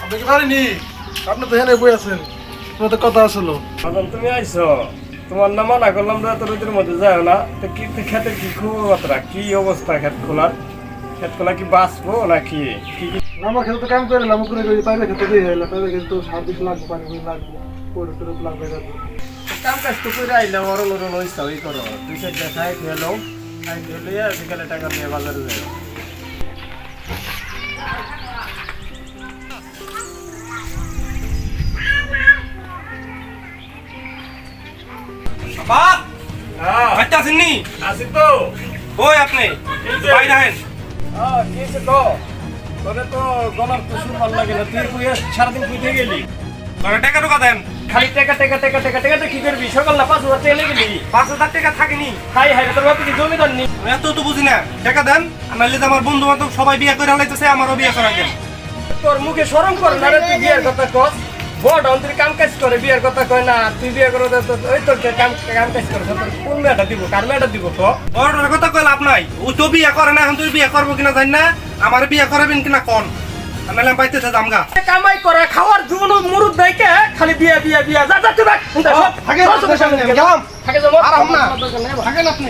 আপনি কি পারেনি? আপনি তো এখানে বই আছেন, তোমার তো কথা আসলো। এখন তুমি আইছো, তোমার না মানা করলাম রাত রোদের মধ্যে যাও না। তো কি ক্ষেতের কি খবর, কি অবস্থা ক্ষেত খোলার? ক্ষেত খোলা কি বাঁচবো নাকি কি? আমার খেতে তো কাম করে এলাম, করে পাইলে খেতে দিয়ে এলাম, পাইলে খেতে তো 7 লাগবে, পানি লাগবে, পরে লাগবে। কাম কাজ তো করে আইলে অরণ অরণ ইচ্ছা ওই করো, 2-4টা খাই খেলো, খাই খেলে বিকালে টাকা দিয়ে বাজারে যাও। বাপ হ্যাঁ বাচ্চা আসেননি? আসি তো। ওই আপনি বাইরে আহেন। কি হয়েছে তো? তোরে তো গলার তো শুরু ভালো লাগে না, তুই কই সারাদিন কুইতে গেলি? তোরা টাকা ঢোকা দেন। খালি টাকা টাকা টাকা টাকা টাকা তো কি করবি? সকাল না 5,000 টাকা লেগে গেলি। 5,000 টাকা থাকেনি। হাই হাই তোর বাপে কি জমিদার নি? আমি এত তো বুঝি না, টাকা দেন। আর নাহলে যে আমার বন্ধু বান্ধব সবাই বিয়ে করে হালাইতেছে, আমারও বিয়ে করা দেন। তোর মুখে শরম করে না রে, তুই বিয়ের কথা কস? বড় অন্তরে কাম কাজ করে, বিয়ের কথা কয় না। তুই বিয়ে করে ওই তোর কাম কাম কাজ করে, তোর কোন মেয়েটা দিব, কার মেয়েটা দিব তো? বড়টার কথা কই লাভ নাই, ও তো বিয়ে করে না। এখন তুই বিয়ে করবো কিনা জানি না, আমার বিয়ে করাবেন কিনা কোন। আর নাহলে আমি পাইতেছে জামগা। কামাই করে খাওয়ার জন্য মুরুদ দেইকে খালি বিয়ে বিয়ে বিয়ে। যা যা তুই ভাগ। থাকেন, থাকে যাবো। আরাম না। থাকেন আপনি।